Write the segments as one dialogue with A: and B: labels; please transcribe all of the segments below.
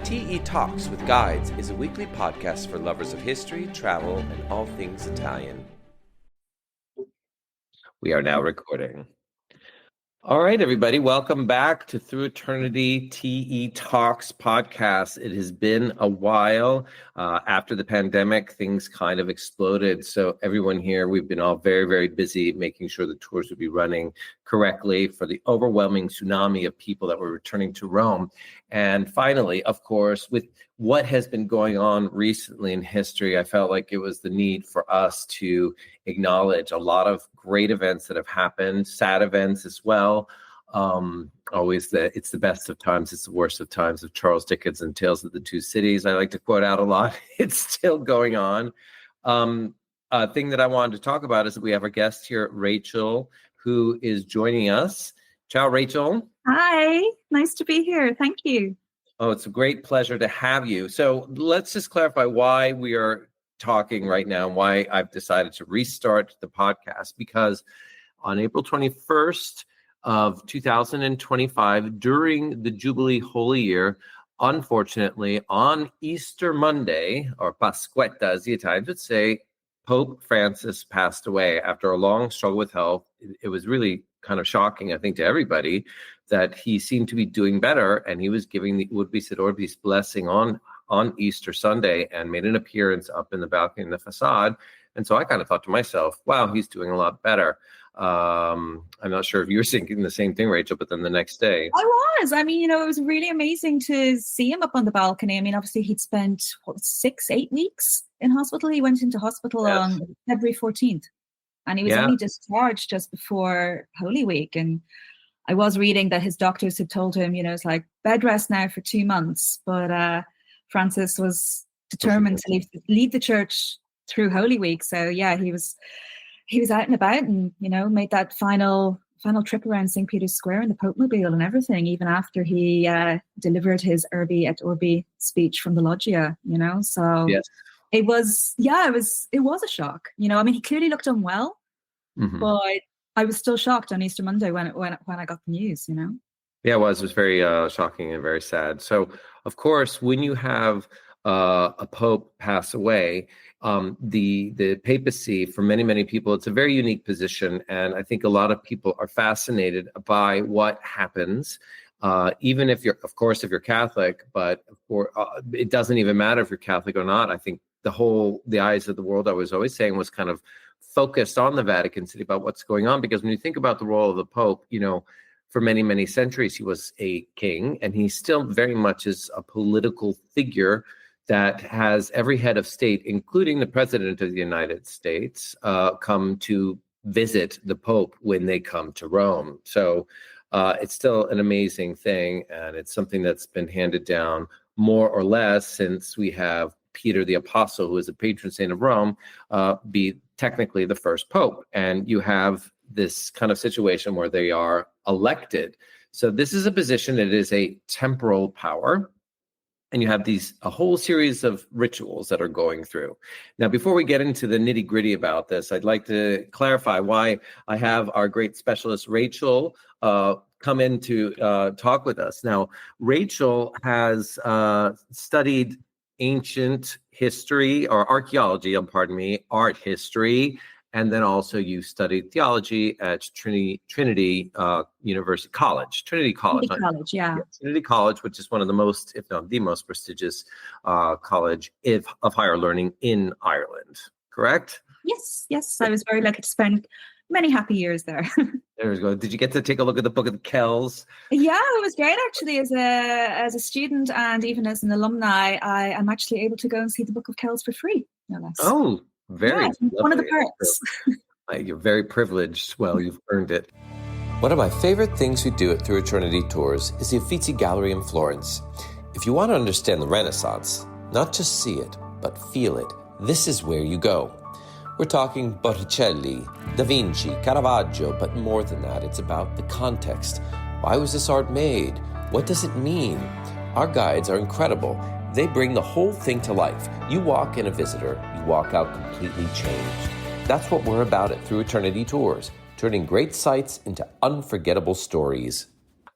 A: TE Talks with Guides is a weekly podcast for lovers of history, travel, and all things Italian. We are now recording. All right, everybody, welcome back to Through Eternity TE Talks podcast. It has been a while. After the pandemic, things kind of exploded. So everyone here, we've been all very, very busy making sure the tours would be running correctly for the overwhelming tsunami of people that were returning to Rome. And finally, of course, with what has been going on recently in history, I felt like it was the need for us to acknowledge a lot of great events that have happened, sad events as well. It's the best of times, it's the worst of times of Charles Dickens and Tales of the Two Cities. I like to quote out a lot. It's still going on. A thing that I wanted to talk about is that we have a guest here, Rachel, who is joining us. Ciao, Rachel.
B: Hi, nice to be here. Thank you.
A: Oh, it's a great pleasure to have you. So let's just clarify why we are talking right now and why I've decided to restart the podcast, because on April 21st of 2025, during the Jubilee Holy Year, unfortunately, on Easter Monday, or Pasquetta as the Italians would say, Pope Francis passed away after a long struggle with health. It was really kind of shocking, I think, to everybody that he seemed to be doing better, and he was giving the Urbi et Orbis blessing on Easter Sunday and made an appearance up in the balcony in the facade. And so I kind of thought to myself, wow, he's doing a lot better. I'm not sure if you were thinking the same thing, Rachel, but then the next day.
B: I was. I mean, it was really amazing to see him up on the balcony. I mean, obviously he'd spent 6-8 weeks in hospital. He went into hospital on February 14th, and he was only discharged just before Holy Week. And I was reading that his doctors had told him, it's like bed rest now for 2 months. But Francis was determined to leave the church through Holy Week. So yeah, he was out and about, and made that final trip around St. Peter's Square in the Pope Mobile and everything, even after he delivered his Urbi et Orbi speech from the Loggia. So yes. It was a shock. I mean, he clearly looked unwell, but I was still shocked on Easter Monday when I got the news.
A: Yeah, it was very shocking and very sad. So, of course, when you have a pope pass away, the papacy, for many, many people, it's a very unique position. And I think a lot of people are fascinated by what happens, even if you're Catholic, but it doesn't even matter if you're Catholic or not. I think the eyes of the world, I was always saying, was kind of focused on the Vatican City about what's going on. Because when you think about the role of the Pope, for many, many centuries, he was a king, and he still very much is a political figure that has every head of state, including the President of the United States, come to visit the Pope when they come to Rome. So it's still an amazing thing, and it's something that's been handed down more or less since we have Peter the Apostle, who is a patron saint of Rome, be technically the first Pope. And you have this kind of situation where they are elected. So this is a position that is a temporal power. And you have a whole series of rituals that are going through. Now, before we get into the nitty gritty about this, I'd like to clarify why I have our great specialist, Rachel, come in to talk with us. Now, Rachel has studied ancient history or archaeology, art history, and then also you studied theology at Trinity University College. Trinity College,
B: yeah.
A: Trinity College, which is one of the most, if not the most prestigious college of higher learning in Ireland, correct?
B: Yes. I was very lucky to spend many happy years there.
A: There we go. Did you get to take a look at the Book of the Kells?
B: Yeah, it was great actually. As a student and even as an alumni, I am actually able to go and see the Book of Kells for free, no less.
A: Oh, very
B: one of the perks.
A: You're very privileged. Well, you've earned it. One of my favorite things we do at Through Eternity Tours is the Uffizi Gallery in Florence. If you want to understand the Renaissance, not just see it, but feel it, this is where you go. We're talking Botticelli, Da Vinci, Caravaggio, but more than that, it's about the context. Why was this art made? What does it mean? Our guides are incredible. They bring the whole thing to life. You walk in a visitor, you walk out completely changed. That's what we're about at Through Eternity Tours, turning great sights into unforgettable stories.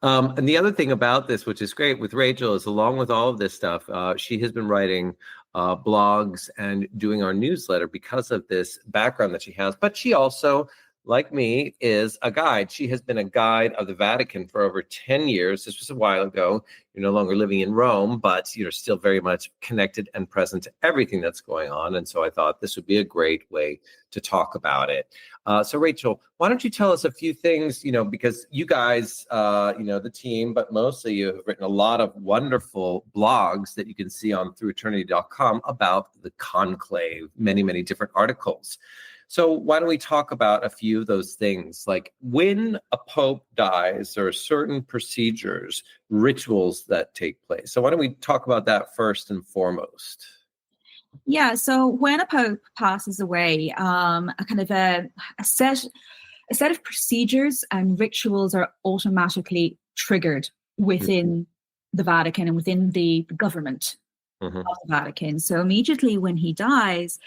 A: And the other thing about this, which is great with Rachel, is along with all of this stuff, she has been writing blogs and doing our newsletter because of this background that she has. But she also, like me, is a guide. She has been a guide of the Vatican for over 10 years. This was a while ago. You're no longer living in Rome, but you're still very much connected and present to everything that's going on. And so I thought this would be a great way to talk about it. So Rachel, why don't you tell us a few things, because you guys, the team, but mostly you have written a lot of wonderful blogs that you can see on through Trinity.com about the Conclave, many, many different articles. So why don't we talk about a few of those things? Like when a pope dies, there are certain procedures, rituals that take place. So why don't we talk about that first and foremost?
B: Yeah, so when a pope passes away, a set of procedures and rituals are automatically triggered within the Vatican and within the government of the Vatican. So immediately when he dies,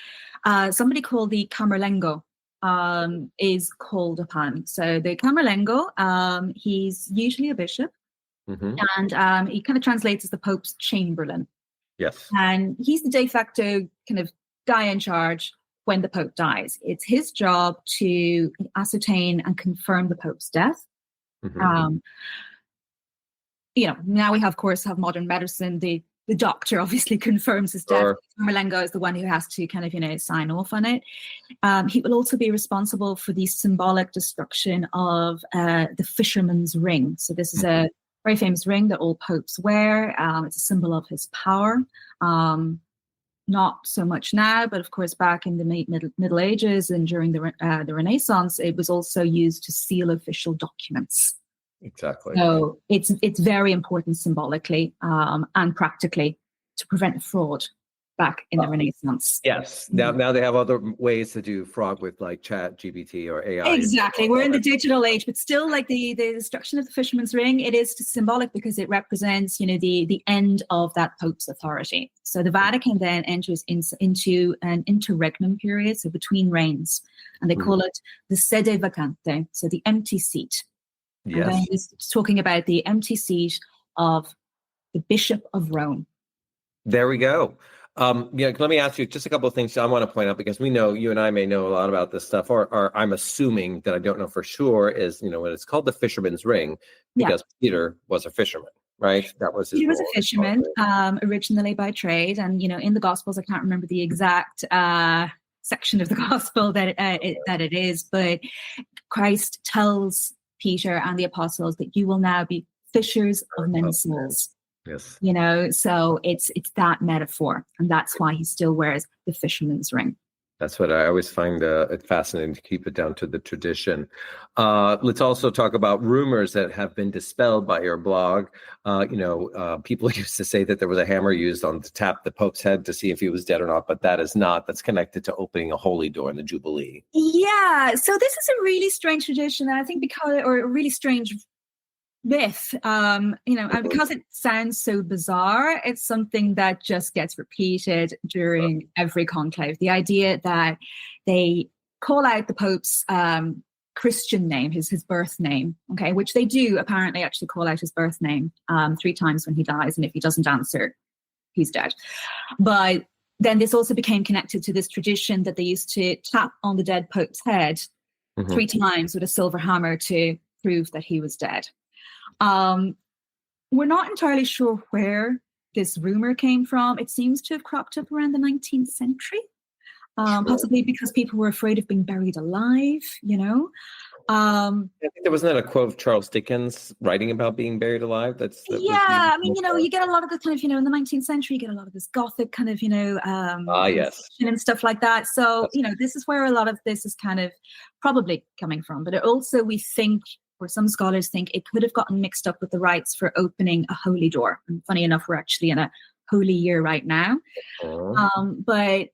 B: somebody called the Camerlengo is called upon. So the Camerlengo, he's usually a bishop, and he kind of translates as the Pope's Chamberlain.
A: Yes.
B: And he's the de facto kind of guy in charge when the Pope dies. It's his job to ascertain and confirm the Pope's death. Now we have modern medicine. The doctor obviously confirms his death.
A: Sure.
B: Camerlengo is the one who has to kind of, sign off on it. He will also be responsible for the symbolic destruction of the Fisherman's ring. So this is a very famous ring that all popes wear. It's a symbol of his power. Not so much now, but of course back in the Middle Ages and during the Renaissance, it was also used to seal official documents.
A: Exactly.
B: So it's very important symbolically and practically to prevent fraud back in the Renaissance.
A: Yes. Now they have other ways to do fraud with like Chat GPT or AI.
B: Exactly. We're in the digital age, but still like the destruction of the Fisherman's ring, it is symbolic because it represents, the end of that Pope's authority. So the Vatican then enters into an interregnum period, so between reigns, and they call it the sede vacante, so the empty seat.
A: Yes.
B: And then it's talking about the empty seat of the Bishop of Rome.
A: There we go. Let me ask you just a couple of things I want to point out, because we know you and I may know a lot about this stuff, or I'm assuming that I don't know for sure is, when it's called the Fisherman's Ring, because Peter was a fisherman, right? That was his
B: He was a fisherman, originally by trade. And, in the Gospels, I can't remember the exact section of the Gospel that it is, but Christ tells Peter and the apostles that you will now be fishers of men's souls.
A: Yes.
B: So it's that metaphor, and that's why he still wears the fisherman's ring.
A: That's what I always find it fascinating, to keep it down to the tradition. Let's also talk about rumors that have been dispelled by your blog. People used to say that there was a hammer used to tap the Pope's head to see if he was dead or not, but that is not. That's connected to opening a holy door in the Jubilee.
B: Yeah. So this is a really strange tradition, and I think or a really strange myth, and because it sounds so bizarre, it's something that just gets repeated during every conclave. The idea that they call out the Pope's Christian name, his birth name, okay, which they do apparently actually call out his birth name 3 times when he dies, and if he doesn't answer, he's dead. But then this also became connected to this tradition that they used to tap on the dead Pope's head 3 times with a silver hammer to prove that he was dead. We're not entirely sure where this rumor came from. It seems to have cropped up around the 19th century, possibly because people were afraid of being buried alive, I
A: think there wasn't that a quote of Charles Dickens writing about being buried alive.
B: You get a lot of the kind of, in the 19th century, you get a lot of this Gothic kind of,
A: yes,
B: and stuff like that. So, this is where a lot of this is kind of probably coming from. But it also, we think, or some scholars think, it could have gotten mixed up with the rites for opening a holy door. And funny enough, we're actually in a holy year right now. But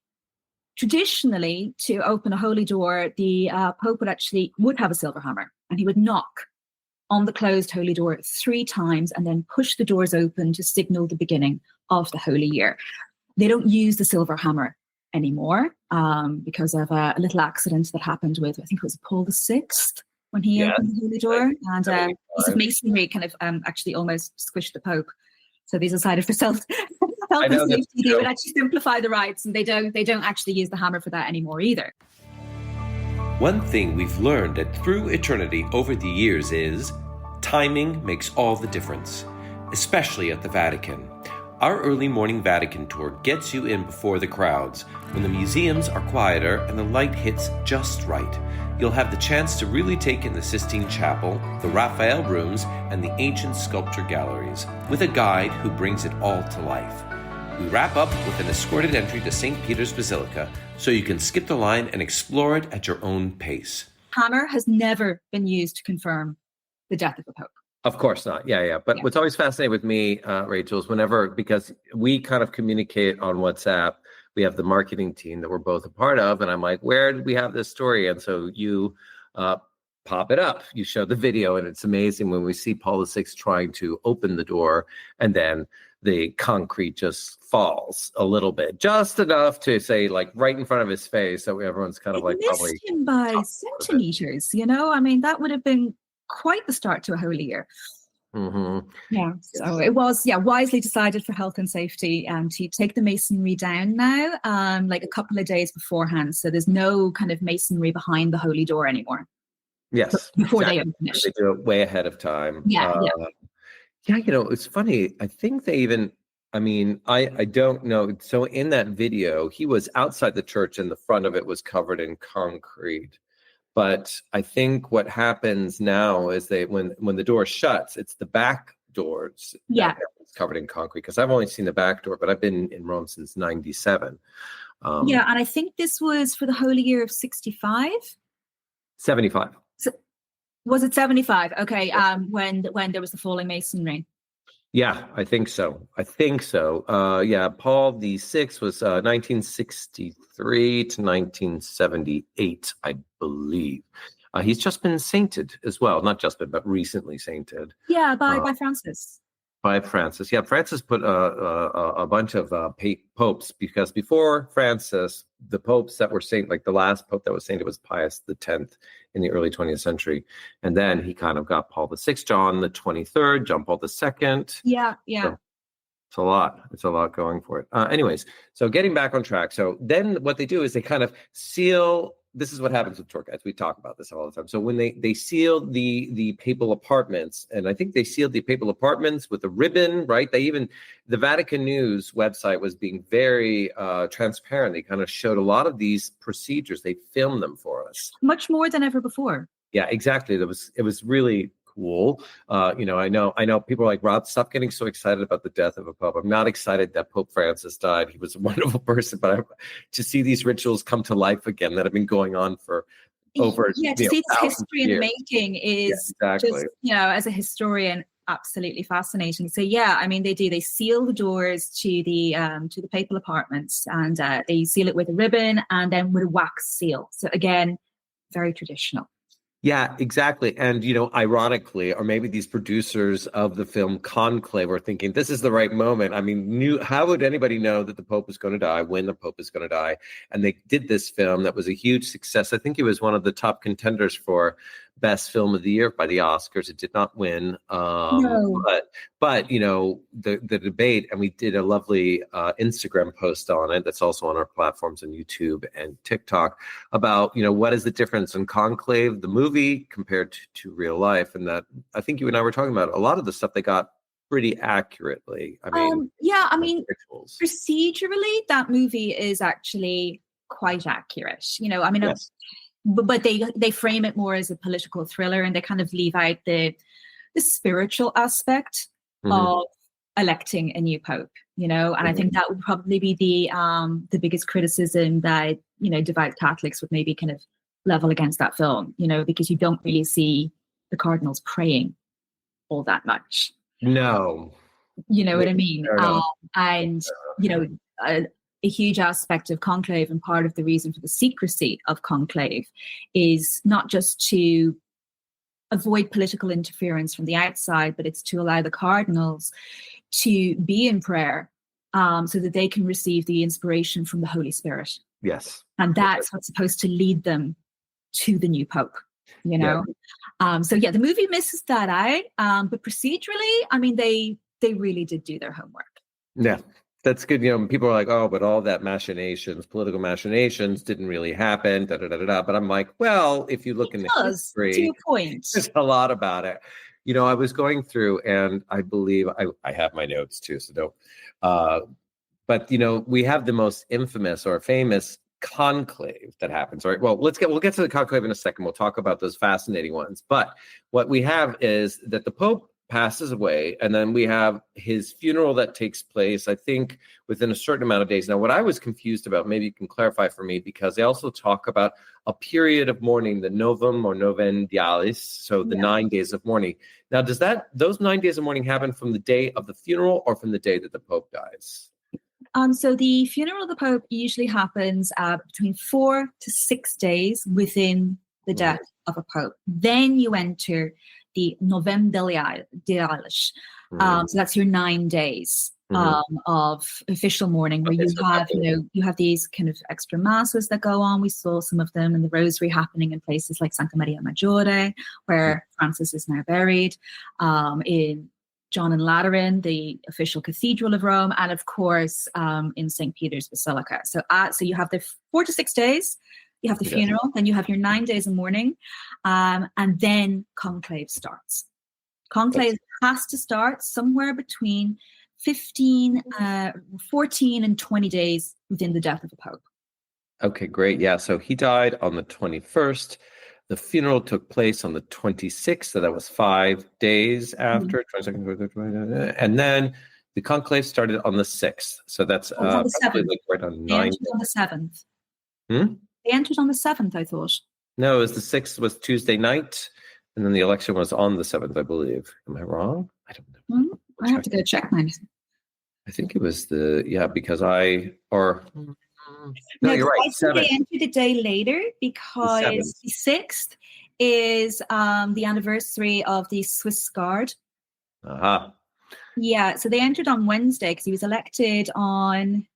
B: traditionally, to open a holy door, the Pope would have a silver hammer, and he would knock on the closed holy door 3 times and then push the doors open to signal the beginning of the holy year. They don't use the silver hammer anymore because of a little accident that happened with, I think it was Paul VI. when he opened the holy door. And a piece of
A: 75.
B: masonry kind of actually almost squished the Pope. So they decided for health and safety, they would actually simplify the rites, and they don't actually use the hammer for that anymore either.
C: One thing we've learned at Through Eternity over the years is timing makes all the difference, especially at the Vatican. Our early morning Vatican tour gets you in before the crowds, when the museums are quieter and the light hits just right. You'll have the chance to really take in the Sistine Chapel, the Raphael rooms, and the ancient sculpture galleries, with a guide who brings it all to life. We wrap up with an escorted entry to St. Peter's Basilica, so you can skip the line and explore it at your own pace.
B: Hammer has never been used to confirm the death of a pope.
A: Of course not. Yeah. But what's always fascinating with me, Rachel, is because we kind of communicate on WhatsApp. We have the marketing team that we're both a part of. And I'm like, where did we have this story? And so you pop it up. You show the video. And it's amazing when we see Paul VI trying to open the door, and then the concrete just falls a little bit, just enough to say, like, right in front of his face. So everyone's kind of like,
B: missed
A: probably
B: him by centimeters, I mean, that would have been quite the start to a holy year.
A: Mm-hmm.
B: Yeah, so it was wisely decided for health and safety to take the masonry down now, like a couple of days beforehand. So there's no kind of masonry behind the holy door anymore.
A: Yes,
B: before they open it.
A: They do it way ahead of time.
B: Yeah.
A: It's funny. I think they even. I mean, I don't know. So in that video, he was outside the church, and the front of it was covered in concrete. But I think what happens now is when the door shuts, it's the back doors that's covered in concrete. Because I've only seen the back door, but I've been in Rome since '97.
B: And I think this was for the holy year of 65?
A: 75.
B: So, was it 75? Okay, when there was the falling masonry.
A: Yeah, I think so. Paul VI was 1963 to 1978, I believe. He's just been sainted as well. Not just been, but recently sainted.
B: Yeah, by Francis.
A: By Francis. Yeah, Francis put a bunch of popes, because before Francis, the popes that were sainted, like the last pope that was sainted was Pius X in the early 20th century. And then he kind of got Paul VI, John the 23rd, John Paul II.
B: Yeah.
A: So it's a lot. It's a lot going for it. Anyways, so getting back on track. So then what they do is they kind of seal. This is what happens with tour guides. We talk about this all the time. So when they sealed the papal apartments, and I think they sealed the papal apartments with a ribbon, right? The Vatican News website was being very transparent. They kind of showed a lot of these procedures. They filmed them for us.
B: Much more than ever before.
A: Yeah, exactly. It was really cool. I know people are like, Rob, stop getting so excited about the death of a pope. I'm not excited that Pope Francis died. He was a wonderful person, but to see these rituals come to life again that have been going on for over
B: to see this history in the making is just, as a historian, absolutely fascinating. So I mean, they seal the doors to the papal apartments, and they seal it with a ribbon and then with a wax seal. So again, very traditional.
A: Yeah, exactly. And, ironically, or maybe these producers of the film Conclave were thinking, this is the right moment. I mean, how would anybody know that the Pope is going to die, when the Pope is going to die? And they did this film that was a huge success. I think it was one of the top contenders for Best Film of the Year by the Oscars. It did not win.
B: No.
A: But the debate, and we did a lovely Instagram post on it that's also on our platforms on YouTube and TikTok about, what is the difference in Conclave, the movie, compared to real life. And that, I think you and I were talking about a lot of the stuff they got pretty accurately.
B: Procedurally, that movie is actually quite accurate. Yes. But they frame it more as a political thriller, and they kind of leave out the spiritual aspect of electing a new pope, and I think that would probably be the biggest criticism that, devout Catholics would maybe kind of level against that film, because you don't really see the cardinals praying all that much.
A: No.
B: You know what I mean?
A: No.
B: A huge aspect of Conclave, and part of the reason for the secrecy of Conclave, is not just to avoid political interference from the outside, but it's to allow the cardinals to be in prayer so that they can receive the inspiration from the Holy Spirit.
A: Yes.
B: And that's what's supposed to lead them to the new pope. you know. So yeah, the movie misses that out. But procedurally, I mean, they really did do their homework.
A: Yeah, that's good. You know, people are like, oh, but all that political machinations didn't really happen, da, da, da, da, da. But I'm like, well, if you look in the history,
B: to your point,
A: there's a lot about it. You know, I was going through, and I believe I have my notes too, so don't. But, you know, we have the most infamous or famous conclave that happens, right? Well, we'll get to the conclave in a second. We'll talk about those fascinating ones. But what we have is that the Pope passes away, and then we have his funeral that takes place, I think, within a certain amount of days. Now, what I was confused about, maybe you can clarify for me, because they also talk about a period of mourning, the novum or novendialis, so the 9 days of mourning. Now, does those 9 days of mourning happen from the day of the funeral or from the day that the Pope dies?
B: So the funeral of the Pope usually happens between 4 to 6 days within the death of a Pope. Then you enter the novendialis. So that's your 9 days of official mourning, where you have these kind of extra masses that go on. We saw some of them in the Rosary happening in places like Santa Maria Maggiore, where Francis is now buried, in John and Lateran, the official cathedral of Rome, and of course in St. Peter's Basilica. So you have the 4 to 6 days, you have the funeral, then you have your 9 days of mourning, and then conclave starts. Conclave has to start somewhere between 14 and 20 days within the death of the Pope.
A: Okay, great. Yeah, so he died on the 21st. The funeral took place on the 26th, so that was 5 days after, 22nd, and then the conclave started on the 6th. So that's
B: on the 7th.
A: Like right on 9.
B: They entered on the 7th. They entered on the 7th, I thought.
A: No, it was the 6th was Tuesday night, and then the election was on the 7th, I believe. Am I wrong? I don't know.
B: I have to go check mine.
A: I think it was no, you're right.
B: I think they entered a day later because the 6th is the anniversary of the Swiss Guard. Yeah, so they entered on Wednesday because he was elected on.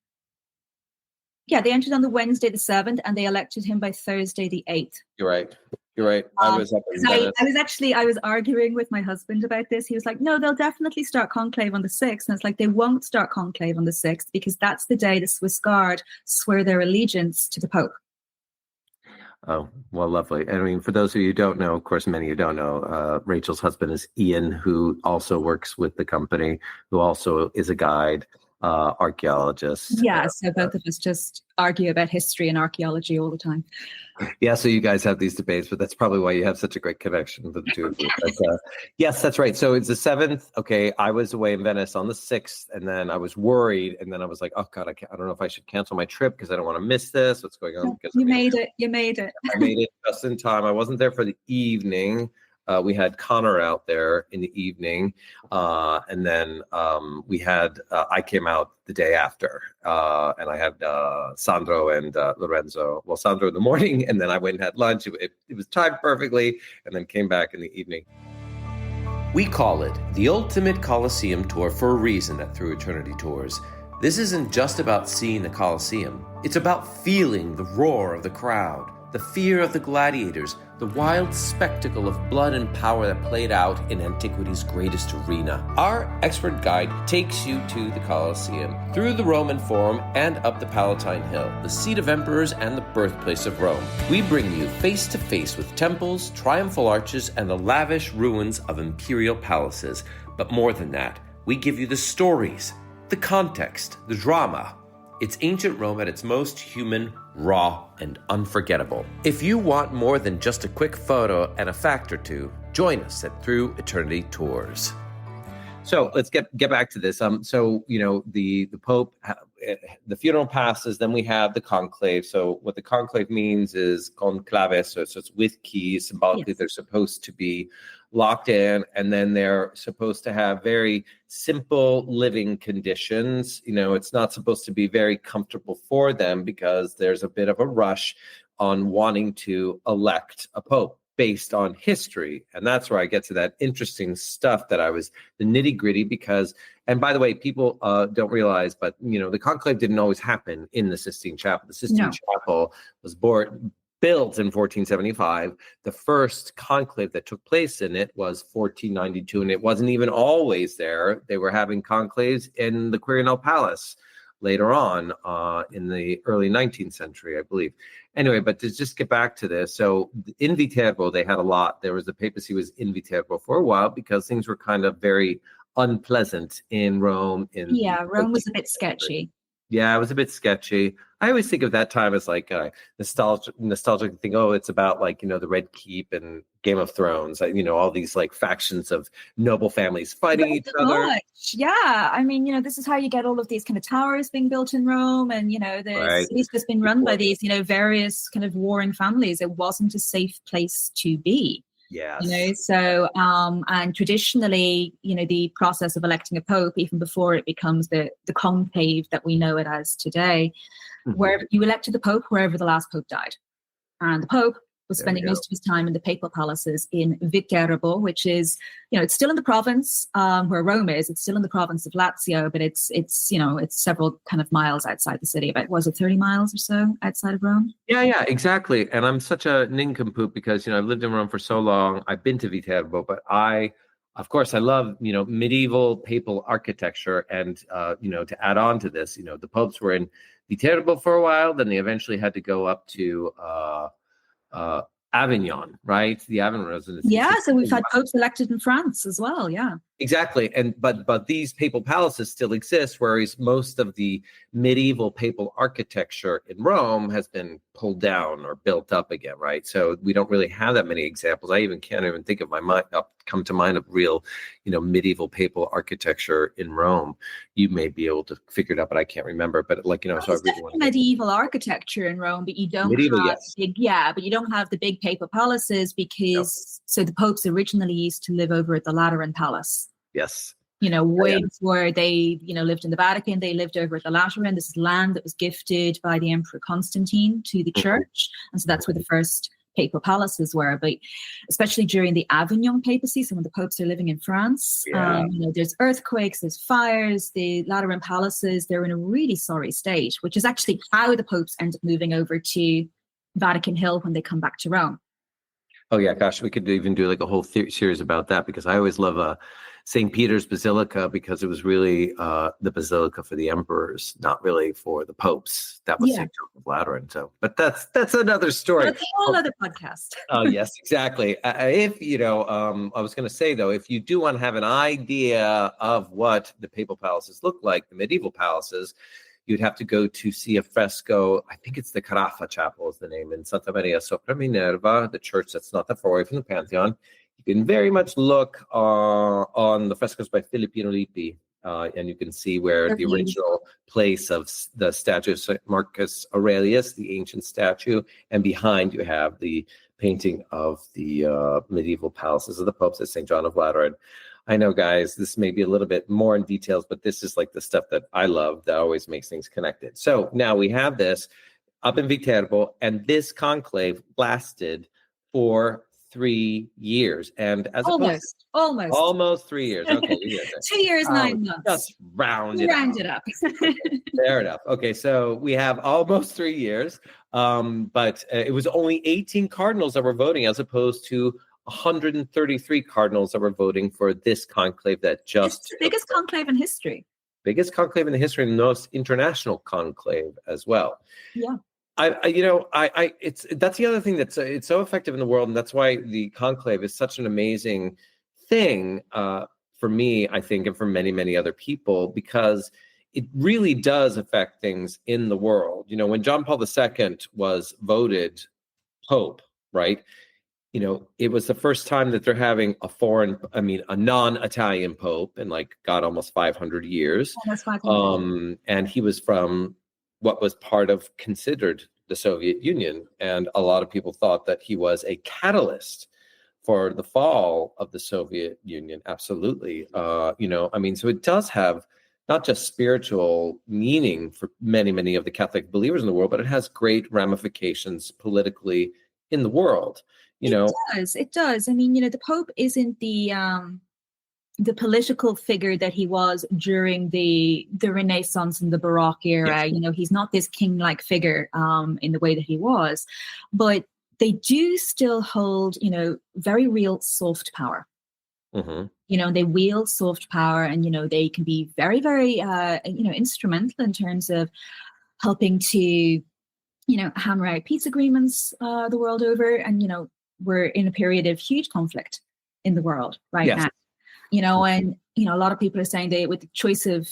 B: Yeah, they entered on the Wednesday the 7th, and they elected him by Thursday the 8th.
A: You're right. You're right. I was up in Venice.
B: I was arguing with my husband about this. He was like, no, they'll definitely start conclave on the 6th. And it's like, they won't start conclave on the 6th because that's the day the Swiss Guard swear their allegiance to the Pope.
A: Oh, well, lovely. I mean, for those of you who don't know, of course, many of you don't know, Rachel's husband is Ian, who also works with the company, who also is a guide, archaeologist.
B: Yeah, so both of us just argue about history and archaeology all the time.
A: Yeah, so you guys have these debates, but that's probably why you have such a great connection with the two of you. But, yes, that's right. So it's the 7th. Okay, I was away in Venice on the 6th, and then I was worried, and then I was like, oh, God, I don't know if I should cancel my trip because I don't want to miss this. What's going on?
B: You made it.
A: I made it just in time. I wasn't there for the evening. We had Connor out there in the evening, and then we had I came out the day after, and I had Sandro and Lorenzo. Well, Sandro in the morning, and then I went and had lunch. It was timed perfectly, and then came back in the evening.
C: We call it the ultimate Colosseum tour for a reason at Through Eternity Tours. This isn't just about seeing the Colosseum. It's about feeling the roar of the crowd, the fear of the gladiators, the wild spectacle of blood and power that played out in antiquity's greatest arena. Our expert guide takes you to the Colosseum, through the Roman Forum and up the Palatine Hill, the seat of emperors and the birthplace of Rome. We bring you face to face with temples, triumphal arches, and the lavish ruins of imperial palaces. But more than that, we give you the stories, the context, the drama. It's ancient Rome at its most human, raw, and unforgettable. If you want more than just a quick photo and a fact or two, join us at Through Eternity Tours.
A: So let's get back to this. So the Pope, the funeral passes, then we have the conclave. So what the conclave means is conclave. So it's with keys. Symbolically, yes. They're supposed to be locked in, and then they're supposed to have very simple living conditions. It's not supposed to be very comfortable for them because there's a bit of a rush on wanting to elect a pope based on history. And that's where I get to that interesting stuff that the nitty gritty, because, and by the way, people don't realize, but the conclave didn't always happen in the Sistine Chapel. The Sistine Chapel was built in 1475. The first conclave that took place in it was 1492, and it wasn't even always there. They were having conclaves in the Quirinal Palace later on in the early 19th century, I believe. Anyway, but to just get back to this, so in Viterbo, they had a lot. There was the papacy was in Viterbo for a while because things were kind of very unpleasant in Rome.
B: Rome was a bit sketchy.
A: Yeah, it was a bit sketchy. I always think of that time as like a nostalgic thing. Oh, it's about like, the Red Keep and Game of Thrones, all these like factions of noble families fighting each other.
B: Yeah. I mean, this is how you get all of these kind of towers being built in Rome. And, the city's just been run by these, various kind of warring families. It wasn't a safe place to be.
A: Yes.
B: So and traditionally, the process of electing a pope, even before it becomes the conclave that we know it as today, where you elected the pope wherever the last pope died. And the pope was spending most of his time in the papal palaces in Viterbo, which is, it's still in the province where Rome is. It's still in the province of Lazio, but it's several kind of miles outside the city. About, was it 30 miles or so outside of Rome?
A: Yeah, exactly. And I'm such a nincompoop because, I've lived in Rome for so long. I've been to Viterbo, but of course, I love, medieval papal architecture. And, to add on to this, the popes were in Viterbo for a while. Then they eventually had to go up to Avignon, right? The Avignon residency.
B: Yeah, so we've had popes elected in France as well. Yeah,
A: exactly. And but these papal palaces still exist, whereas most of the medieval papal architecture in Rome has been pulled down or built up again, right? So we don't really have that many examples. I can't even think of come to mind of real, medieval papal architecture in Rome. You may be able to figure it out, but I can't remember. But so
B: I really want medieval architecture in Rome, but you don't but you don't have the big papal palaces because so the popes originally used to live over at the Lateran Palace.
A: Yes.
B: Where they, lived in the Vatican, they lived over at the Lateran. This is land that was gifted by the Emperor Constantine to the church. And so that's where the first papal palaces were. But especially during the Avignon papacy, so when the popes are living in France, there's earthquakes, there's fires, the Lateran palaces, they're in a really sorry state, which is actually how the popes end up moving over to Vatican Hill when they come back to Rome.
A: Oh, yeah. Gosh, we could even do like a whole series about that because I always love St. Peter's Basilica because it was really the basilica for the emperors, not really for the popes. That was St. John of Lateran. So, but that's another story.
B: That's a whole other podcast.
A: Oh, yes, exactly. If, I was going to say, though, if you do want to have an idea of what the papal palaces look like, the medieval palaces, you'd have to go to see a fresco. I think it's the Carafa Chapel is the name in Santa Maria Sopra Minerva, the church that's not that far away from the Pantheon. You can very much look on the frescoes by Filippino Lippi, and you can see where the original place of the statue of St. Marcus Aurelius, the ancient statue, and behind you have the painting of the medieval palaces of the popes at St. John of Lateran. I know, guys, this may be a little bit more in details, but this is like the stuff that I love that always makes things connected. So now we have this up in Viterbo, and this conclave lasted for 3 years. And as almost 3 years. Okay,
B: 2 years, 9 months.
A: Just round it up. Fair enough. Okay, so we have almost 3 years, but it was only 18 cardinals that were voting as opposed to 133 cardinals that were voting for this conclave that just
B: it's the biggest conclave in history.
A: Biggest conclave in the history and the most international conclave as well.
B: Yeah.
A: That's the other thing that's it's so effective in the world, and that's why the conclave is such an amazing thing for me, I think, and for many, many other people, because it really does affect things in the world. When John Paul II was voted Pope, right? It was the first time that they're having a non-Italian Pope in almost 500 years.
B: Almost 500.
A: And he was from what was considered the Soviet Union. And a lot of people thought that he was a catalyst for the fall of the Soviet Union. Absolutely. So it does have not just spiritual meaning for many, many of the Catholic believers in the world, but it has great ramifications politically in the world.
B: It does. I mean, the Pope isn't the political figure that he was during the Renaissance and the Baroque era. Yes. He's not this king-like figure in the way that he was. But they do still hold, very real soft power.
A: Mm-hmm.
B: They wield soft power, and, they can be very, very, instrumental in terms of helping to, hammer out peace agreements the world over. And, we're in a period of huge conflict in the world right
A: Yes.
B: now. And, a lot of people are saying that with the choice of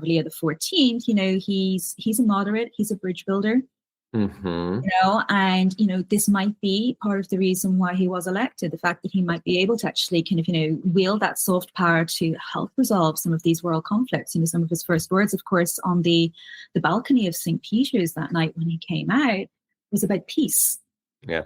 B: Leo XIV, he's a moderate, he's a bridge builder.
A: Mm-hmm.
B: And this might be part of the reason why he was elected, the fact that he might be able to actually kind of, wield that soft power to help resolve some of these world conflicts. Some of his first words, of course, on the balcony of St. Peter's that night when he came out was about peace.
A: Yeah,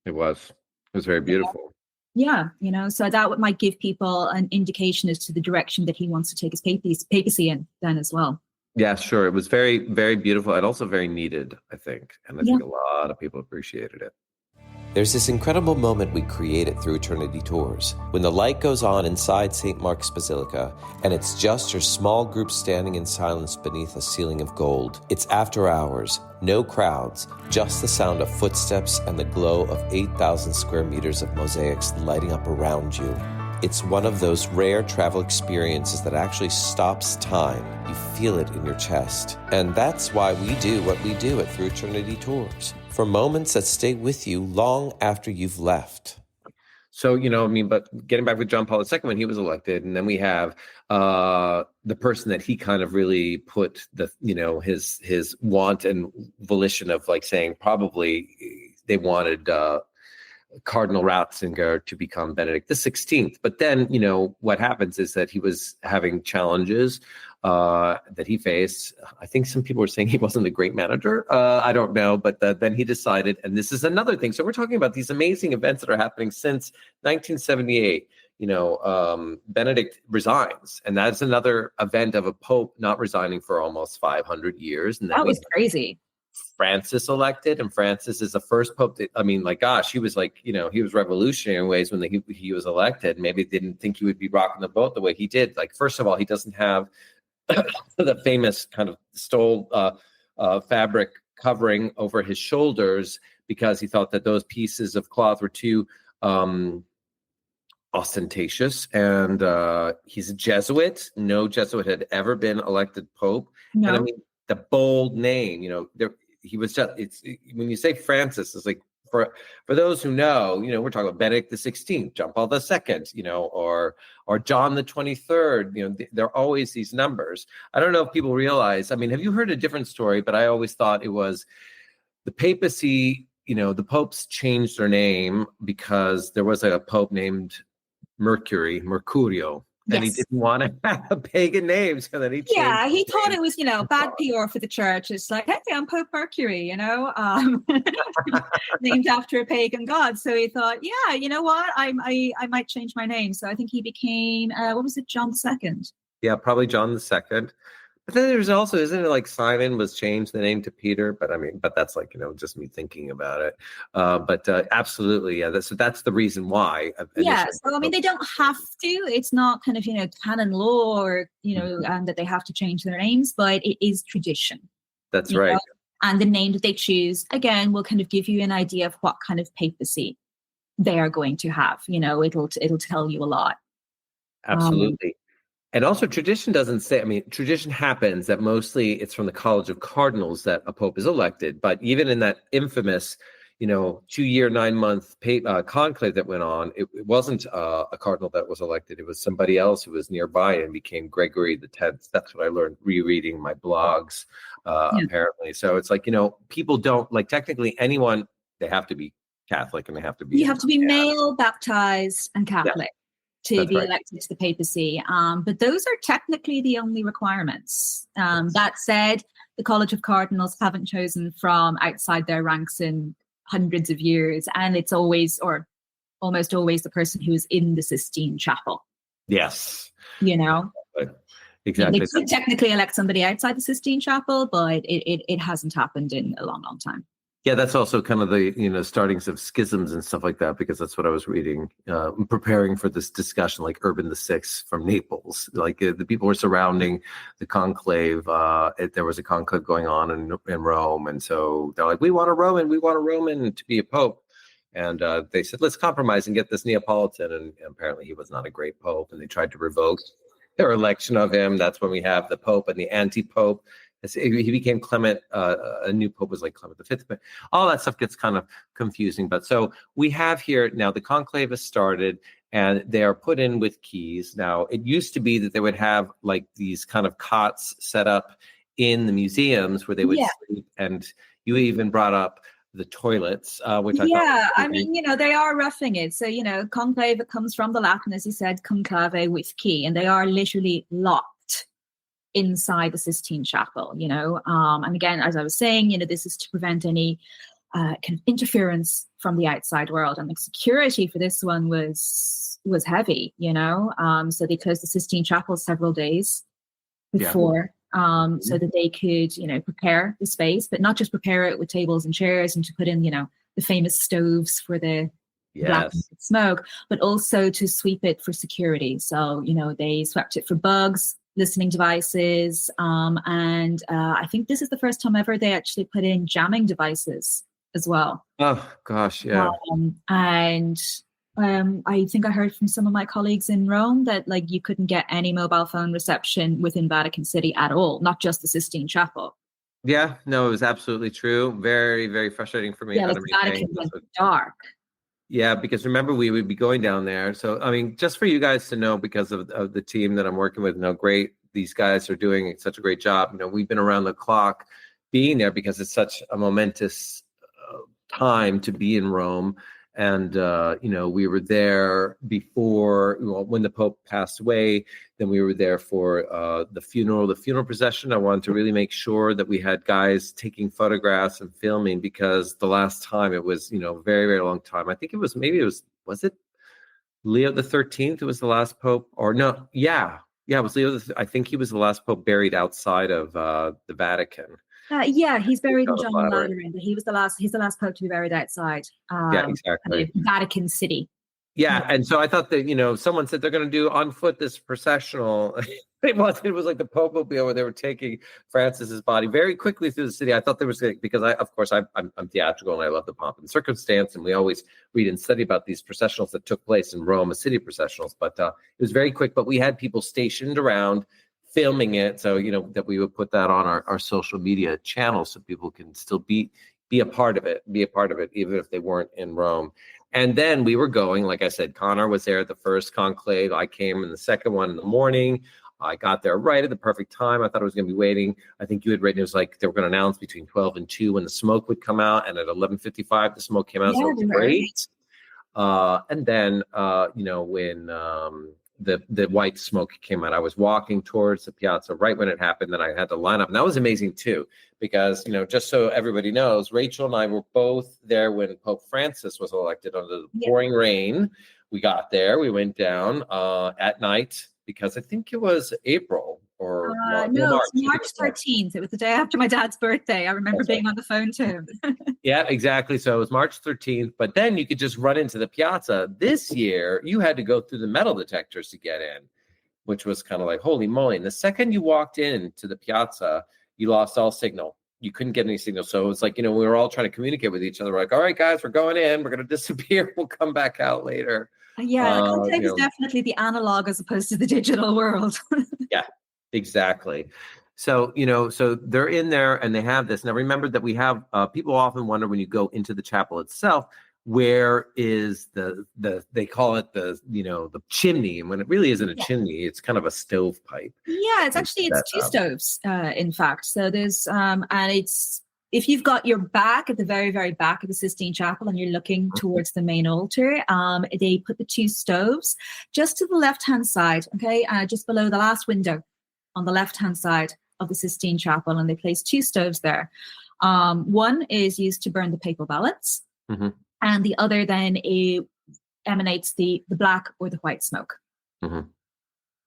A: it was. It was very beautiful.
B: Yeah, so that might give people an indication as to the direction that he wants to take his papacy in then as well.
A: Yeah, sure. It was very, very beautiful and also very needed, I think. And I think a lot of people appreciated it.
C: There's this incredible moment we created through Trinity Tours, when the light goes on inside St. Mark's Basilica, and it's just your small group standing in silence beneath a ceiling of gold. It's after hours, no crowds, just the sound of footsteps and the glow of 8,000 square meters of mosaics lighting up around you. It's one of those rare travel experiences that actually stops time. You feel it in your chest. And that's why we do what we do at Through Trinity Tours, for moments that stay with you long after you've left.
A: So, but getting back with John Paul II when he was elected, and then we have the person that he kind of really put his want and volition of saying probably they wanted Cardinal Ratzinger to become Benedict XVI. But then, what happens is that he was having challenges that he faced. I think some people were saying he wasn't a great manager. I don't know. But then he decided, and this is another thing. So we're talking about these amazing events that are happening since 1978. Benedict resigns. And that's another event of a pope not resigning for almost 500 years. And
B: that was crazy.
A: Francis elected, and Francis is the first pope that, he was he was revolutionary in ways when he was elected. Maybe didn't think he would be rocking the boat the way he did. First of all, he doesn't have the famous kind of stole fabric covering over his shoulders because he thought that those pieces of cloth were too ostentatious. And he's a Jesuit. No Jesuit had ever been elected pope.
B: No.
A: And the bold name, he was just, when you say Francis, it's for those who know, we're talking about Benedict XVI, John Paul II, or John the 23rd, there are always these numbers. I don't know if people realize, have you heard a different story? But I always thought it was the papacy, the popes changed their name because there was a pope named Mercurio. And he didn't want to have a pagan name, so then he changed. Yeah,
B: he thought it was, bad PR for the church. It's like, hey, I'm Pope Mercury, named after a pagan god. So he thought, yeah, you know what, I might change my name. So I think he became, what was it, John II?
A: Yeah, probably John II. But then there's also, isn't it Simon was changed the name to Peter? But that's just me thinking about it. But absolutely, yeah. That's the reason why.
B: Yeah. So they don't have to. It's not kind of canon law or that they have to change their names, but it is tradition.
A: That's right.
B: And the name that they choose again will kind of give you an idea of what kind of papacy they are going to have. It'll tell you a lot.
A: Absolutely. And also tradition doesn't say, tradition happens that mostly it's from the College of Cardinals that a pope is elected. But even in that infamous, 2-year, 9-month conclave that went on, it wasn't a cardinal that was elected. It was somebody else who was nearby and became Gregory X. That's what I learned rereading my blogs, apparently. So it's people don't, technically anyone, they have to be Catholic and they have to be.
B: You have to be male, baptized and Catholic. Yeah. To be elected to the papacy. But those are technically the only requirements. That said, the College of Cardinals haven't chosen from outside their ranks in hundreds of years. And it's always, or almost always, the person who is in the Sistine Chapel.
A: Yes. Exactly.
B: They could technically elect somebody outside the Sistine Chapel, but it hasn't happened in a long, long time.
A: Yeah, that's also kind of the startings of schisms and stuff like that, because that's what I was reading, preparing for this discussion, like Urban VI from Naples. The people were surrounding the conclave. There was a conclave going on in Rome, and so they're like, we want a Roman to be a pope. And they said, let's compromise and get this Neapolitan. And apparently he was not a great pope, and they tried to revoke their election of him. That's when we have the Pope and the anti-Pope. He became Clement. A new Pope was like Clement V. But all that stuff gets kind of confusing. But so we have here now the conclave has started, and they are put in with keys. Now, it used to be that they would have like these kind of cots set up in the museums where they would sleep. And you even brought up the toilets, which I thought
B: I mean, they are roughing it. So, conclave, it comes from the Latin, as you said, conclave, with key, and they are literally locked inside the Sistine Chapel, and again, as I was saying, this is to prevent any kind of interference from the outside world, and the security for this one was heavy, so they closed the Sistine Chapel several days before. So that they could, prepare the space, but not just prepare it with tables and chairs and to put in, the famous stoves for the black smoke, but also to sweep it for security. So, they swept it for bugs, listening devices, and I think this is the first time ever they actually put in jamming devices as well.
A: Oh, gosh, yeah.
B: I think I heard from some of my colleagues in Rome that you couldn't get any mobile phone reception within Vatican City at all, not just the Sistine Chapel.
A: Yeah, no, it was absolutely true. Very, very frustrating for me.
B: Yeah, the Vatican was dark.
A: Yeah, because remember, we would be going down there. So, I mean, just for you guys to know, because of the team that I'm working with, great, these guys are doing such a great job. We've been around the clock being there because it's such a momentous time to be in Rome. And, we were there before, when the Pope passed away, then we were there for the funeral procession. I wanted to really make sure that we had guys taking photographs and filming, because the last time it was, very, very long time. I think it was it Leo XIII? It was the last Pope, or no. Yeah, it was Leo. I think he was the last Pope buried outside of the Vatican.
B: He's buried in John Lateran, but he's the last Pope to be buried outside.
A: Exactly.
B: Vatican City.
A: Yeah, and so I thought that, someone said they're going to do on foot this processional. It was like the Pope mobile where they were taking Francis's body very quickly through the city. I thought there was, because I'm theatrical and I love the pomp and circumstance, and we always read and study about these processionals that took place in Rome, city processionals. But it was very quick. But we had people stationed around filming it, so that we would put that on our social media channels so people can still be a part of it, even if they weren't in Rome. And then we were going, like I said, Connor was there at the first conclave. I came in the second one in the morning. I got there right at the perfect time. I thought I was going to be waiting. I think you had written, it was like they were going to announce between 12 and 2 when the smoke would come out. And at 11:55, the smoke came out. So it was great. And then, when the white smoke came out, I was walking towards the piazza right when it happened. Then I had to line up. And that was amazing, too, because, just so everybody knows, Rachel and I were both there when Pope Francis was elected under the pouring rain. We got there. We went down at night, because I think it was April or
B: no, it's March 13th. It was the day after my dad's birthday. I remember being on the phone to him.
A: Yeah, exactly. So it was March 13th, but then you could just run into the piazza. This year, you had to go through the metal detectors to get in, which was kind of like, holy moly. And the second you walked into the piazza, you lost all signal. You couldn't get any signal. So it was like, we were all trying to communicate with each other. We're like, all right, guys, we're going in. We're going to disappear. We'll come back out later.
B: Yeah, Conclave is definitely the analog as opposed to the digital world.
A: Yeah, exactly. So, so they're in there and they have this. Now, remember that we have people often wonder when you go into the chapel itself, where is they call it the chimney, and when it really isn't a chimney, it's kind of a stovepipe.
B: Yeah, it's two stoves, in fact. So there's and it's, if you've got your back at the very, very back of the Sistine Chapel and you're looking towards the main altar, they put the two stoves just to the left-hand side, just below the last window on the left-hand side of the Sistine Chapel, and they place two stoves there. One is used to burn the papal ballots, and the other then emanates the black or the white smoke.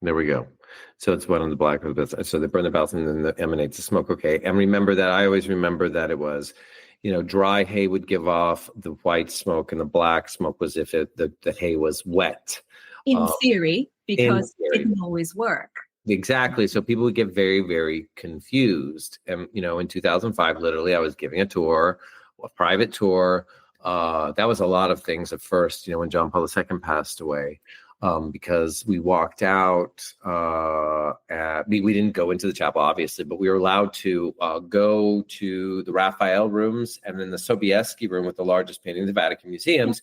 A: There we go. So it's one on the black of the, so they burn the ballots and then emanates the smoke. Okay. And remember that, I always remember that it was, dry hay would give off the white smoke, and the black smoke was if the hay was wet.
B: In theory, because it didn't always work.
A: Exactly. So people would get very, very confused. And, in 2005, literally, I was giving a private tour That was a lot of things at first, when John Paul II passed away, because we walked out. We didn't go into the chapel, obviously, but we were allowed to go to the Raphael rooms and then the Sobieski room with the largest painting of the Vatican museums.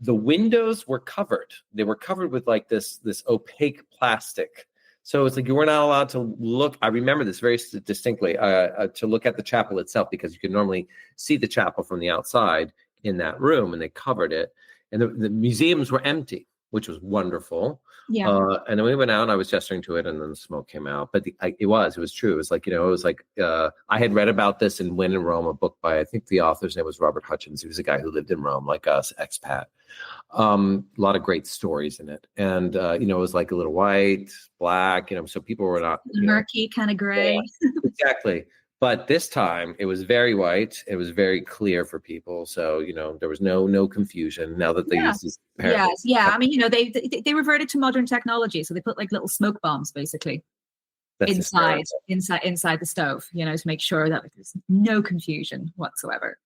A: The windows were covered. They were covered with like this opaque plastic. So it's like you were not allowed to look. I remember this very distinctly, to look at the chapel itself, because you could normally see the chapel from the outside in that room, and they covered it. And the museums were empty, which was wonderful.
B: Yeah.
A: And then we went out and I was gesturing to it, and then the smoke came out. But it was true. It was like, I had read about this in When in Rome, a book by, I think the author's name was Robert Hutchins. He was a guy who lived in Rome, like us, expat. A lot of great stories in it. And, it was like a little white, black, so people were not.
B: Murky, kind of gray.
A: Yeah, exactly. But this time it was very white. It was very clear for people. So, there was no confusion now that they used this.
B: Yes. Yeah. I mean, they reverted to modern technology. So they put like little smoke bombs basically inside the stove, to make sure that there's no confusion whatsoever.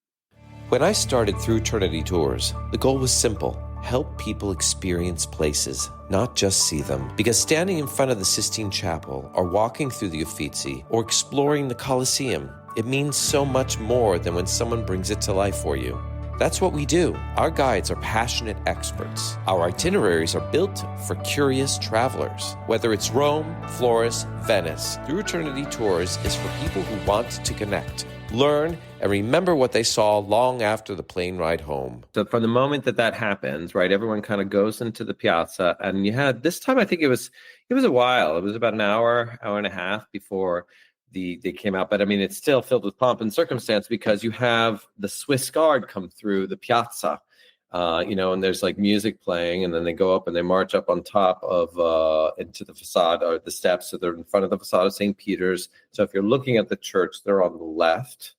C: When I started through Trinity Tours, the goal was simple: help people experience places, not just see them. Because standing in front of the Sistine Chapel, or walking through the Uffizi, or exploring the Colosseum, it means so much more than when someone brings it to life for you. That's what we do. Our guides are passionate experts. Our itineraries are built for curious travelers. Whether it's Rome, Florence, Venice, Through Eternity Tours is for people who want to connect, learn, and remember what they saw long after the plane ride home.
A: So from the moment that happens, right, everyone kind of goes into the piazza, and you had this time, I think it was a while. It was about an hour and a half before they came out. But I mean, it's still filled with pomp and circumstance, because you have the Swiss Guard come through the piazza, and there's like music playing, and then they go up and they march up on top of into the facade, or the steps. So they're in front of the facade of St. Peter's. So if you're looking at the church, they're on the left.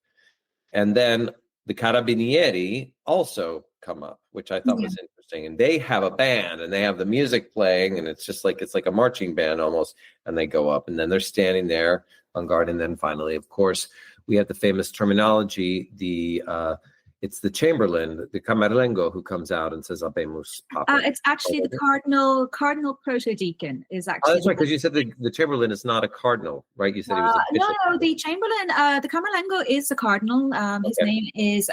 A: And then the Carabinieri also come up, which I thought was interesting. And they have a band, and they have the music playing, and it's like a marching band almost. And they go up, and then they're standing there on guard. And then finally, of course, we have the famous terminology, it's the Chamberlain, the Camerlengo, who comes out and says, "Habemus Papa."
B: It's actually the Cardinal Protodeacon is actually.
A: Oh, that's right, because you said the Chamberlain is not a cardinal, right? You said he was a bishop.
B: No, the Chamberlain, the Camerlengo is the Cardinal. His name is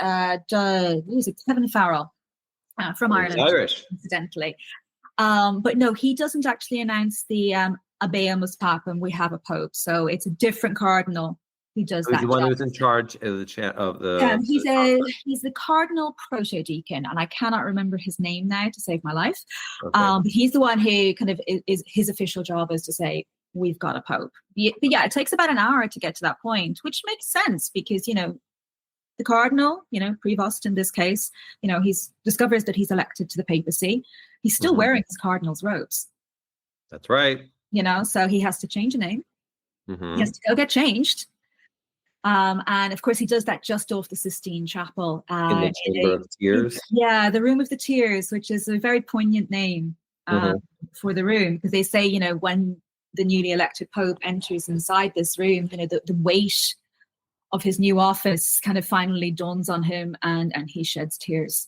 B: Kevin Farrell from Ireland.
A: He's Irish,
B: incidentally. But no, he doesn't actually announce the Habemus Papam. We have a Pope, so it's a different Cardinal. He does that.
A: He's the one who's in charge of the.
B: He's the Cardinal Protodeacon, and I cannot remember his name now to save my life.
A: Okay.
B: But he's the one who kind of is his official job is to say we've got a Pope. But yeah, it takes about an hour to get to that point, which makes sense because the Cardinal, Prevost in this case, he discovers that he's elected to the papacy. He's still wearing his cardinal's robes.
A: That's right.
B: So he has to change a name.
A: Mm-hmm.
B: He has to go get changed. And of course, he does that just off the Sistine Chapel.
A: In the Chamber of Tears?
B: Yeah, the Room of the Tears, which is a very poignant name for the room, because they say, when the newly elected Pope enters inside this room, the weight of his new office kind of finally dawns on him, and he sheds tears.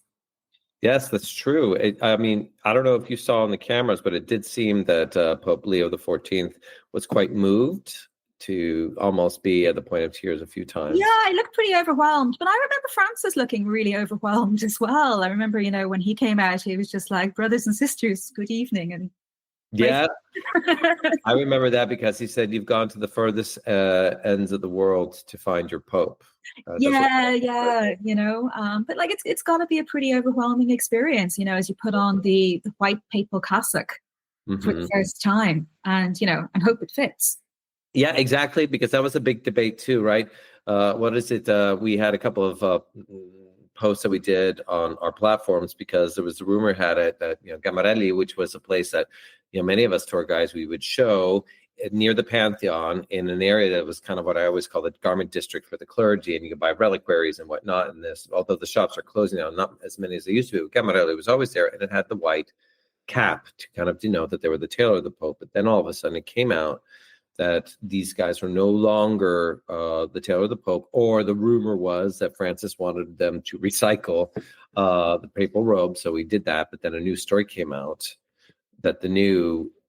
A: Yes, that's true. I mean, I don't know if you saw on the cameras, but it did seem that Pope Leo XIV was quite moved to almost be at the point of tears a few times.
B: Yeah, I looked pretty overwhelmed, but I remember Francis looking really overwhelmed as well. I remember, when he came out, he was just like, "Brothers and sisters, good evening." And
A: yeah, I remember that because he said, "You've gone to the furthest ends of the world to find your Pope."
B: But like it's got to be a pretty overwhelming experience, as you put on the white papal cassock for the first time, and and hope it fits.
A: Yeah, exactly, because that was a big debate too, right? What is it? We had a couple of posts that we did on our platforms because there was a rumor had it that Gamarelli, which was a place that many of us tour guides we would show near the Pantheon in an area that was kind of what I always call the garment district for the clergy, and you could buy reliquaries and whatnot. And this, although the shops are closing now, not as many as they used to be, Gamarelli was always there, and it had the white cap to kind of denote that they were the tailor of the Pope. But then all of a sudden it came out that these guys were no longer the tailor of the Pope, or the rumor was that Francis wanted them to recycle the papal robe. So he did that, but then a new story came out that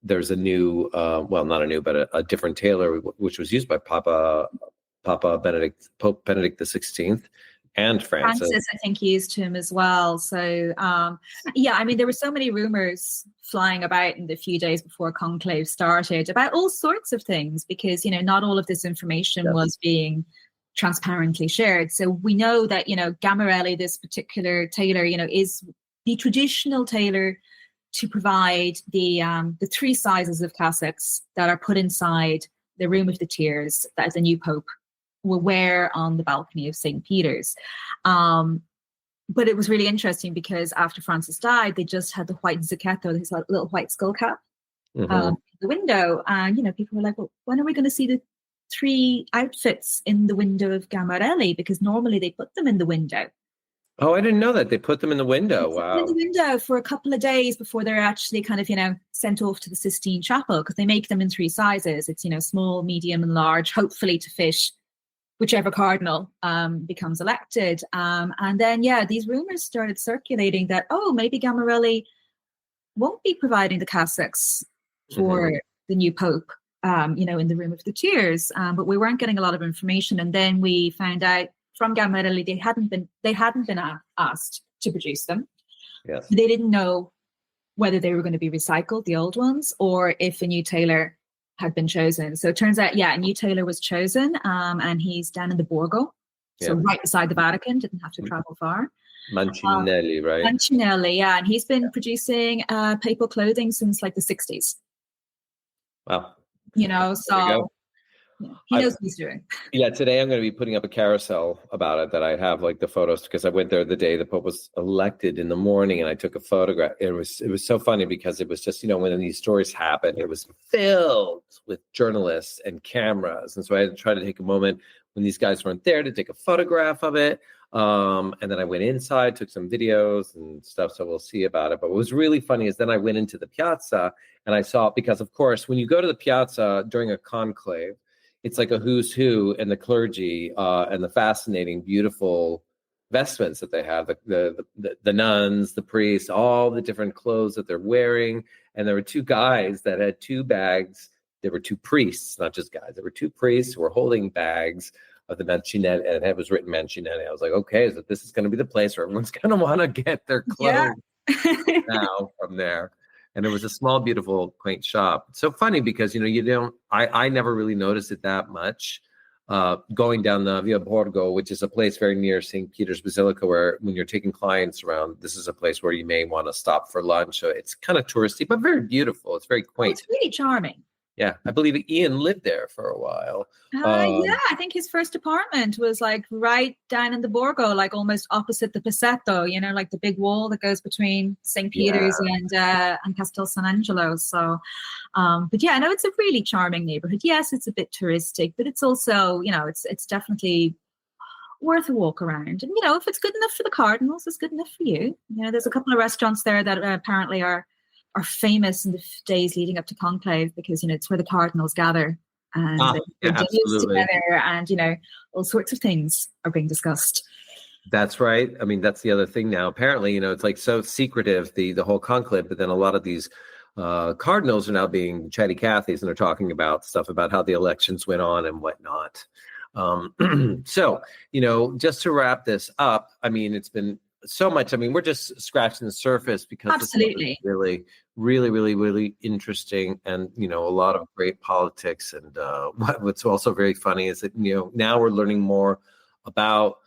A: there's a new, well, not a new, but a different tailor, which was used by Pope Benedict XVI, and Francis,
B: I think, used him as well. So, yeah, I mean, there were so many rumors flying about in the few days before Conclave started about all sorts of things, because, not all of this information was being transparently shared. So we know that, Gammarelli, this particular tailor, is the traditional tailor to provide the 3 sizes of cassocks that are put inside the Room of the Tears that the new Pope will wear on the balcony of St. Peter's. But it was really interesting because after Francis died, they just had the white zucchetto, his little white skull cap, in the window. And, people were like, well, when are we going to see the 3 outfits in the window of Gammarelli? Because normally they put them in the window.
A: Oh, I didn't know that. They put them in the window. Wow.
B: In the window for a couple of days before they're actually kind of, sent off to the Sistine Chapel, because they make them in 3 sizes. It's, small, medium, and large, hopefully to fit whichever cardinal becomes elected. And then, these rumors started circulating that, maybe Gammarelli won't be providing the cassocks for the new Pope, in the Room of the Tears. But we weren't getting a lot of information. And then we found out from Gammarelli they hadn't been asked to produce them.
A: Yes.
B: They didn't know whether they were going to be recycled, the old ones, or if a new tailor had been chosen. So it turns out, a new tailor was chosen, and he's down in the Borgo, so right beside the Vatican, didn't have to travel far.
A: Mancinelli, right?
B: Mancinelli, and he's been producing papal clothing since like the 60s.
A: Wow.
B: So he knows what he's doing.
A: Yeah, today I'm going to be putting up a carousel about it that I have like the photos, because I went there the day the Pope was elected in the morning, and I took a photograph. It was so funny because it was just, when these stories happened, it was filled with journalists and cameras. And so I had to try to take a moment when these guys weren't there to take a photograph of it. And then I went inside, took some videos and stuff. So we'll see about it. But what was really funny is then I went into the piazza and I saw, because of course, when you go to the piazza during a conclave, it's like a who's who and the clergy and the fascinating, beautiful vestments that they have, the nuns, the priests, all the different clothes that they're wearing. And there were 2 guys that had 2 bags. There were 2 priests, not just guys. There were 2 priests who were holding bags of the Mancinelli, and it was written Mancinelli. I was like, okay, so this is going to be the place where everyone's going to want to get their clothes now from there. And it was a small, beautiful, quaint shop. It's so funny because, I never really noticed it that much. Going down the Via Borgo, which is a place very near St. Peter's Basilica, where when you're taking clients around, this is a place where you may want to stop for lunch. So it's kind of touristy, but very beautiful. It's very quaint.
B: It's really charming.
A: Yeah, I believe Ian lived there for a while.
B: I think his first apartment was like right down in the Borgo, like almost opposite the Pizzetto, like the big wall that goes between St. Peter's and Castel San Angelo. So, but it's a really charming neighborhood. Yes, it's a bit touristic, but it's also, it's definitely worth a walk around. And, if it's good enough for the cardinals, it's good enough for you. There's a couple of restaurants there that apparently are famous in the days leading up to Conclave, because it's where the cardinals gather and they dinners together, and all sorts of things are being discussed.
A: That's right. I mean, that's the other thing now. Apparently, it's like so secretive, the whole conclave, but then a lot of these cardinals are now being chatty Cathys, and they're talking about stuff about how the elections went on and whatnot. So, just to wrap this up, I mean, it's been so much. I mean, we're just scratching the surface, because
B: absolutely,
A: it's really, really, really, really interesting, and a lot of great politics. And what's also very funny is that now we're learning more about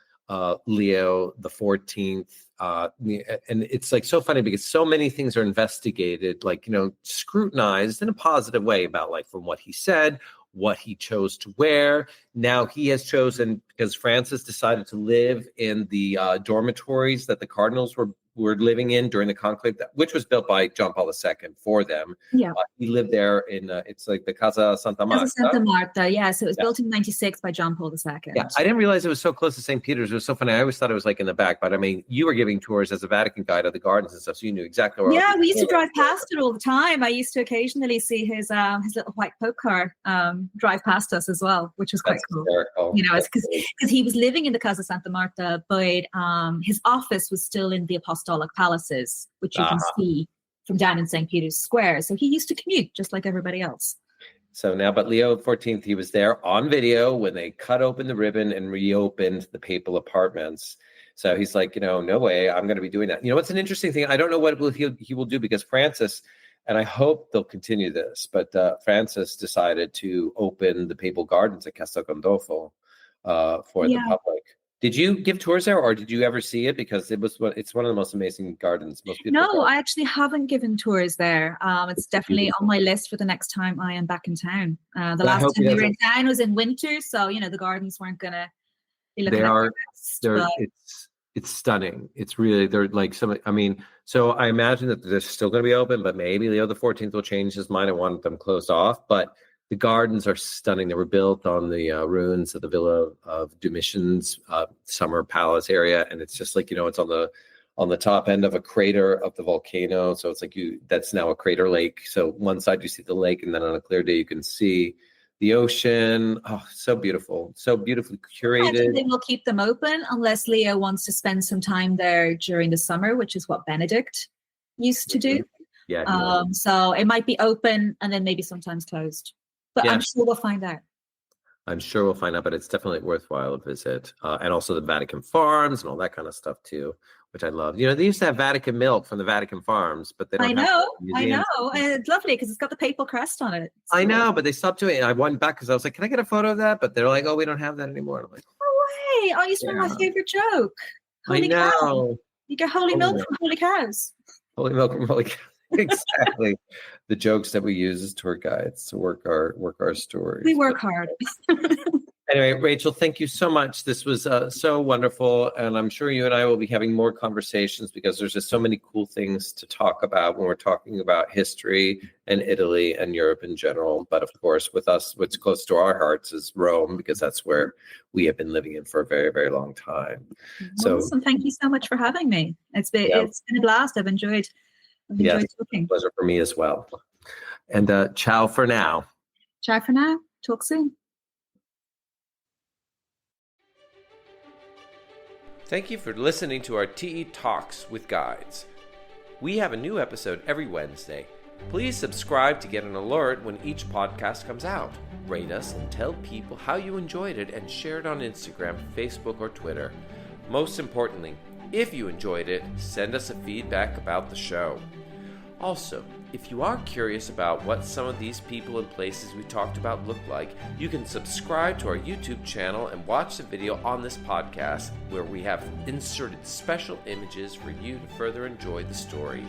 A: Leo the 14th, and it's like so funny because so many things are investigated, like scrutinized in a positive way about, like, from what he said, what he chose to wear. Now he has chosen, because Francis decided to live in the dormitories that the cardinals were were living in during the Conclave, which was built by John Paul II for them.
B: Yeah.
A: He lived there in, it's like the Casa Santa Marta.
B: Casa Santa Marta, yeah. So it was built in 96 by John Paul II.
A: Yeah, I didn't realize it was so close to St. Peter's. It was so funny. I always thought it was like in the back, but I mean, you were giving tours as a Vatican guide of the gardens and stuff, so you knew exactly where.
B: Yeah, we used to drive past it all the time. I used to occasionally see his little white Pope car drive past us as well, which was quite cool.
A: Hysterical.
B: You know, it's because he was living in the Casa Santa Marta, but his office was still in the Apostolic Palaces, which you can see from down in St. Peter's Square. So he used to commute just like everybody else.
A: So now, but Leo XIV, he was there on video when they cut open the ribbon and reopened the papal apartments. So he's like, no way, I'm going to be doing that. It's an interesting thing. I don't know what he will do, because Francis, and I hope they'll continue this, but Francis decided to open the papal gardens at Castel Gandolfo for the public. Did you give tours there, or did you ever see it? Because it's one of the most amazing gardens.
B: No, I actually haven't given tours there. It's definitely on my list for the next time I am back in town. The last time we were in town was in winter, so the gardens weren't gonna be looking at best, it's stunning.
A: It's really, they're like so I imagine that they're still going to be open, but maybe Leo XIV will change his mind and want them closed off. But the gardens are stunning. They were built on the ruins of the Villa of Domitian's summer palace area, and it's just like it's on the top end of a crater of the volcano. So it's like that's now a crater lake. So one side you see the lake, and then on a clear day you can see the ocean. Oh, so beautiful, so beautifully curated. I
B: think they will keep them open unless Leo wants to spend some time there during the summer, which is what Benedict used to do.
A: Yeah.
B: So it might be open and then maybe sometimes closed. But I'm sure we'll find out.
A: I'm sure we'll find out, but it's definitely worthwhile a visit. And also the Vatican farms and all that kind of stuff too, which I love. They used to have Vatican milk from the Vatican farms, but they don't
B: I know. And it's lovely because it's got the papal crest on it.
A: I know, but they stopped doing it. I went back because I was like, can I get a photo of that? But they're like, oh, we don't have that anymore. And I'm like,
B: no way. I used to remember my favorite joke. Holy cow. You get holy milk from holy cows.
A: Holy milk from holy cows. Exactly. The jokes that we use as tour guides to work our stories.
B: We work hard.
A: Anyway, Rachel, thank you so much. This was so wonderful, and I'm sure you and I will be having more conversations because there's just so many cool things to talk about when we're talking about history and Italy and Europe in general. But of course, with us, what's close to our hearts is Rome, because that's where we have been living in for a very, very long time.
B: Awesome. Thank you so much for having me. It's been a blast. I've enjoyed talking.
A: Pleasure for me as well. And ciao for now.
B: Ciao for now. Talk soon.
C: Thank you for listening to our TE Talks with Guides. We have a new episode every Wednesday. Please subscribe to get an alert when each podcast comes out. Rate us and tell people how you enjoyed it, and share it on Instagram, Facebook, or Twitter. Most importantly, if you enjoyed it, send us a feedback about the show. Also, if you are curious about what some of these people and places we talked about look like, you can subscribe to our YouTube channel and watch the video on this podcast, where we have inserted special images for you to further enjoy the story.